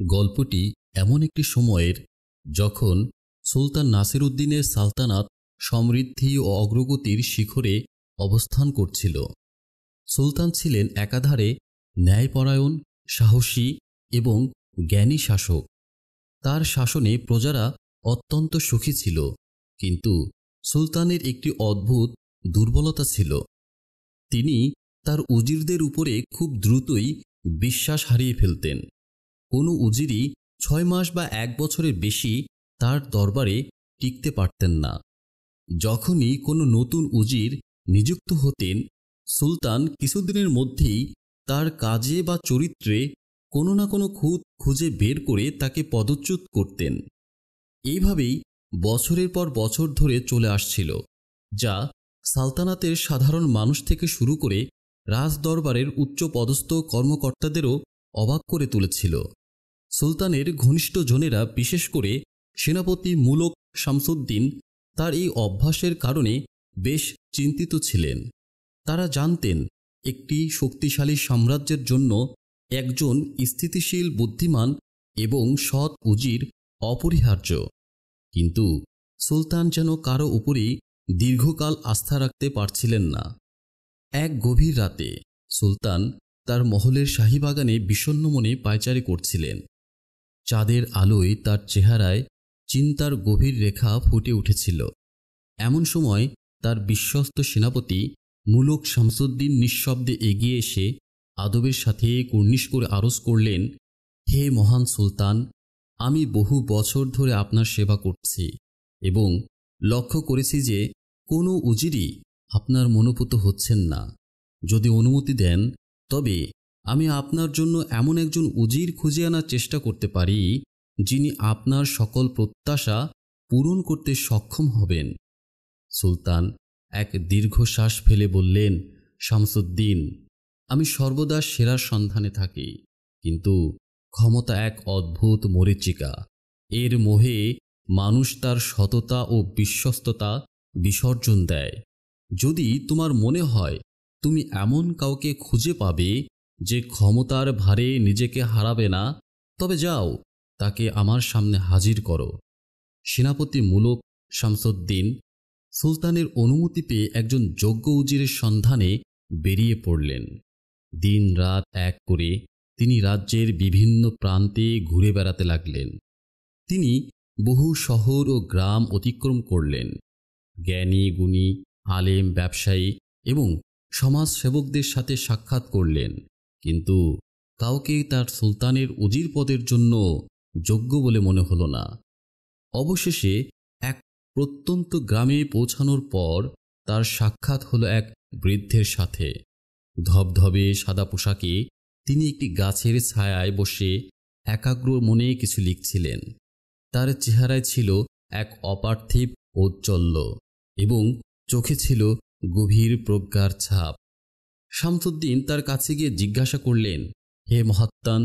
গল্পটি এমন একটি সময়ের যখন সুলতান নাসিরউদ্দিনের সালতানাত সমৃদ্ধি ও অগ্রগতির শিখরে অবস্থান করছিল। সুলতান ছিলেন একাধারে ন্যায়পরায়ণ, সাহসী এবং জ্ঞানী শাসক। তার শাসনে প্রজারা অত্যন্ত সুখী ছিল, কিন্তু সুলতানের একটি অদ্ভুত দুর্বলতা ছিল। তিনি তার উজিরদের উপরে খুব দ্রুতই বিশ্বাস হারিয়ে ফেলতেন। কোনো উজিরই 6 মাস বা 1 বছরের বেশি তার দরবারে টিকতে পারতেন না। যখনই কোনো নতুন উজির নিযুক্ত হতেন, সুলতান কিছুদিনের মধ্যেই তার কাজে বা চরিত্রে কোনো না কোনো খুঁত খুঁজে বের করে তাকে পদচ্যুত করতেন। এইভাবেই বছরের পর বছর ধরে চলে আসছিল, যা সালতানাতের সাধারণ মানুষ থেকে শুরু করে রাজদরবারের উচ্চপদস্থ কর্মকর্তাদেরও অবাক করে তুলেছিল। সুলতানের ঘনিষ্ঠ জনেরা, বিশেষ করে সেনাপতি মুলক শামসুদ্দিন, তার এই অভ্যাসের কারণে বেশ চিন্তিত ছিলেন। তারা জানতেন একটি শক্তিশালী সাম্রাজ্যের জন্য একজন স্থিতিশীল, বুদ্ধিমান এবং সৎ উজির অপরিহার্য। কিন্তু সুলতান যেন কারো উপরেই দীর্ঘকাল আস্থা রাখতে পারছিলেন না। এক গভীর রাতে সুলতান তার মহলের শাহীবাগানে বিষণ্ণ মনে পায়চারি করছিলেন। চাঁদের আলোয় তার চেহারায় চিন্তার গভীর রেখা ফুটে উঠেছিল। এমন সময় তার বিশ্বস্ত সেনাপতি মুলক শামসুদ্দিন নিঃশব্দে এগিয়ে এসে আদবের সাথে কুর্নিশ করে আরজ করলেন, হে মহান সুলতান, আমি বহু বছর ধরে আপনার সেবা করছি এবং লক্ষ্য করেছি যে কোনো উজিরই আপনার মনোপুত হচ্ছেন না। যদি অনুমতি দেন, তবে আমি আপনার জন্য এমন একজন উজির খুঁজে আনার চেষ্টা করতে পারি, যিনি আপনার সকল প্রত্যাশা পূরণ করতে সক্ষম হবেন। সুলতান এক দীর্ঘশ্বাস ফেলে বললেন, শামসুদ্দিন, আমি সর্বদা সেরার সন্ধানে থাকি, কিন্তু ক্ষমতা এক অদ্ভুত মরীচিকা। এর মোহে মানুষ তার সততা ও বিশ্বস্ততা বিসর্জন দেয়। যদি তোমার মনে হয় তুমি এমন কাউকে খুঁজে পাবে যে ক্ষমতার ভারে নিজেকে হারাবে না, তবে যাও, তাকে আমার সামনে হাজির করো। সেনাপতি মুলক শামসুদ্দিন সুলতানের অনুমতি পেয়ে একজন যোগ্য উজিরের সন্ধানে বেরিয়ে পড়লেন। দিন রাত এক করে তিনি রাজ্যের বিভিন্ন প্রান্তে ঘুরে বেড়াতে লাগলেন। তিনি বহু শহর ও গ্রাম অতিক্রম করলেন। জ্ঞানী, গুণী, আলেম, ব্যবসায়ী এবং সমাজসেবকদের সাথে সাক্ষাৎ করলেন, কিন্তু কাউকে তার সুলতানের উজির পদের জন্য যোগ্য বলে মনে হলো না। অবশেষে এক প্রত্যন্ত গ্রামে পৌঁছানোর পর তার সাক্ষাৎ হলো এক বৃদ্ধের সাথে। ধবধবে সাদা পোশাকে তিনি একটি গাছের ছায়ায় বসে একাগ্র মনে কিছু লিখছিলেন। তার চেহারায় ছিল এক অপার্থিব ঔজ্জ্বল্য এবং চোখে ছিল গভীর প্রজ্ঞার ছাপ। শামসুদ্দিন তার কাছে গিয়ে জিজ্ঞাসা করলেন, হে মহাত্মান,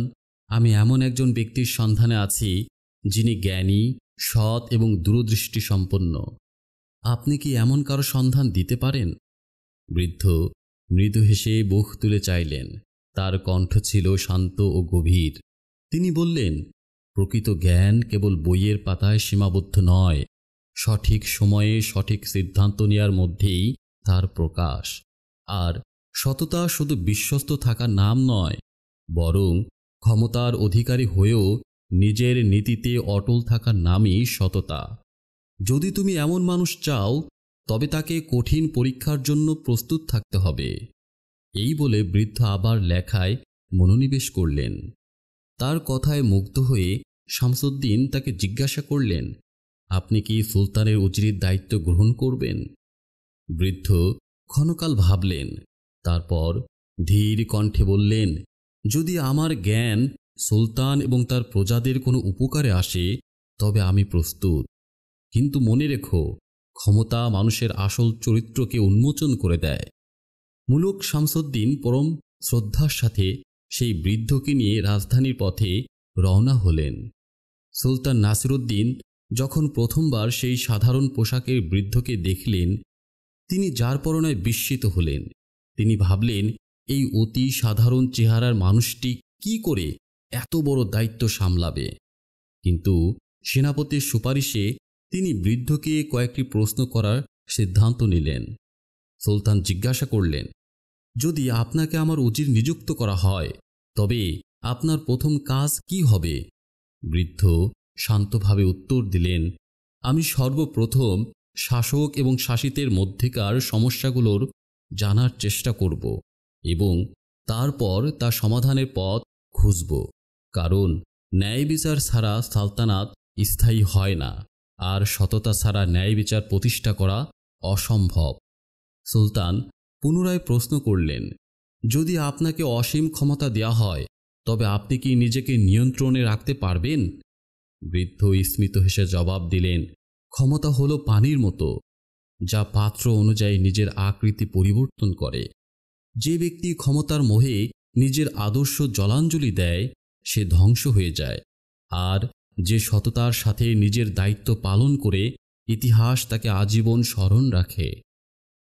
আমি এমন একজন ব্যক্তির সন্ধানে আছি যিনি জ্ঞানী, সৎ এবং দূরদৃষ্টি সম্পন্ন। আপনি কি এমন কারো সন্ধান দিতে পারেন? বৃদ্ধ মৃদু হেসে মুখ তুলে চাইলেন। তার কণ্ঠ ছিল শান্ত ও গভীর। তিনি বললেন, প্রকৃত জ্ঞান কেবল বইয়ের পাতায় সীমাবদ্ধ নয়, সঠিক সময়ে সঠিক সিদ্ধান্ত নেওয়ার মধ্যেই তার প্রকাশ। আর সততা শুধু বিশ্বস্ত থাকার নাম নয়, বরং ক্ষমতার অধিকারী হয়েও নিজের নীতিতে অটল থাকার নামই সততা। যদি তুমি এমন মানুষ চাও, তবে তাকে কঠিন পরীক্ষার জন্য প্রস্তুত থাকতে হবে। এই বলে বৃদ্ধ আবার লেখায় মনোনিবেশ করলেন। তার কথায় মুগ্ধ হয়ে শামসুদ্দিন তাকে জিজ্ঞাসা করলেন, আপনি কি সুলতানের উজিরের দায়িত্ব গ্রহণ করবেন? বৃদ্ধ ক্ষণকাল ভাবলেন, তারপর ধীর কণ্ঠে বললেন, যদি আমার জ্ঞান সুলতান এবং তার প্রজাদের কোনো উপকারে আসে, তবে আমি প্রস্তুত। কিন্তু মনে রেখো, ক্ষমতা মানুষের আসল চরিত্রকে উন্মোচন করে দেয়। মুলক শামসুদ্দিন পরম শ্রদ্ধার সাথে সেই বৃদ্ধকে নিয়ে রাজধানীর পথে রওনা হলেন। সুলতান নাসিরউদ্দিন যখন প্রথমবার সেই সাধারণ পোশাকের বৃদ্ধকে দেখলেন, তিনি যার পরনায় বিস্মিত হলেন। তিনি ভাবলেন, এই অতি সাধারণ চেহারার মানুষটি কি করে এত বড় দায়িত্ব সামলাবে। কিন্তু সেনাপতির সুপারিশে তিনি বৃদ্ধকে কয়েকটি প্রশ্ন করার সিদ্ধান্ত নিলেন। সুলতান জিজ্ঞাসা করলেন, যদি আপনাকে আমার উজির নিযুক্ত করা হয় তবে আপনার প্রথম কাজ কি হবে? বৃদ্ধ শান্তভাবে উত্তর দিলেন, আমি সর্বপ্রথম শাসক এবং শাসিতের মধ্যেকার সমস্যাগুলোর জানার চেষ্টা করব এবং তারপর তা সমাধানের পথ খুঁজব। কারণ ন্যায় বিচার ছাড়া সালতানাত স্থায়ী হয় না, আর সততা ছাড়া ন্যায় বিচার প্রতিষ্ঠা করা অসম্ভব। সুলতান পুনরায় প্রশ্ন করলেন, যদি আপনাকে অসীম ক্ষমতা দেয়া হয় তবে আপনি কি নিজেকে নিয়ন্ত্রণে রাখতে পারবেন? বৃদ্ধ স্মিত হেসে জবাব দিলেন, ক্ষমতা হলো পানির মতো, যা পাত্র অনুযায়ী নিজের আকৃতি পরিবর্তন করে। যে ব্যক্তি ক্ষমতার মোহে নিজের আদর্শ জলাঞ্জলি দেয় সে ধ্বংস হয়ে যায়, আর যে সততার সাথে নিজের দায়িত্ব পালন করে ইতিহাস তাকে আজীবন স্মরণ রাখে।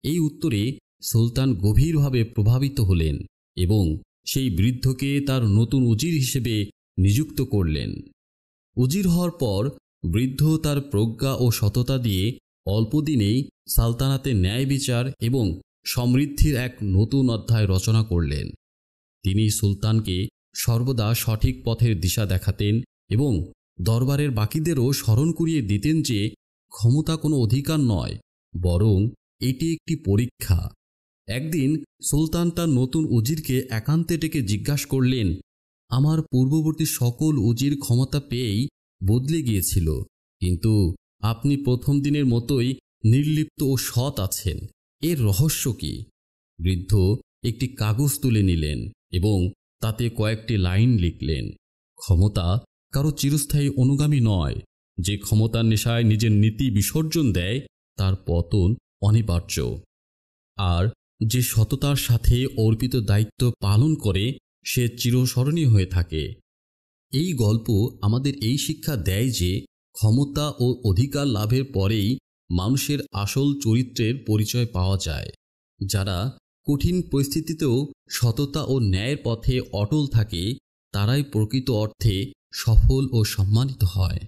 এই উত্তরে সুলতান গভীরভাবে প্রভাবিত হলেন এবং সেই বৃদ্ধকে তার নতুন উজির হিসেবে নিযুক্ত করলেন। উজির হওয়ার পর বৃদ্ধ তার প্রজ্ঞা ও সততা দিয়ে অল্পদিনেই সালতানাতে ন্যায় বিচার এবং সমৃদ্ধির এক নতুন অধ্যায় রচনা করলেন। তিনি সুলতানকে সর্বদা সঠিক পথের দিশা দেখাতেন এবং দরবারের বাকিদেরও স্মরণ করিয়ে দিতেন যে ক্ষমতা কোনো অধিকার নয়, বরং এটি একটি পরীক্ষা। একদিন সুলতান তার নতুন উজিরকে একান্তে ডেকে জিজ্ঞাসা করলেন, আমার পূর্ববর্তী সকল উজির ক্ষমতা পেয়েই বদলে গিয়েছিল, কিন্তু আপনি প্রথম দিনের মতোই নির্লিপ্ত ও সৎ আছেন, এর রহস্য কি? বৃদ্ধ একটি কাগজ তুলে নিলেন এবং তাতে কয়েকটি লাইন লিখলেন, ক্ষমতা কারো চিরস্থায়ী অনুগামী নয়। যে ক্ষমতার নেশায় নিজের নীতি বিসর্জন দেয় তার পতন অনিবার্য, আর যে সততার সাথে অর্পিত দায়িত্ব পালন করে সে চিরস্মরণীয় হয়ে থাকে। এই গল্প আমাদের এই শিক্ষা দেয় যে ক্ষমতা ও অধিকার লাভের পরেই মানুষের আসল চরিত্রের পরিচয় পাওয়া যায়। যারা কঠিন পরিস্থিতিতেও সততা ও ন্যায়ের পথে অটল থাকে তারাই প্রকৃত অর্থে সফল ও সম্মানিত হয়।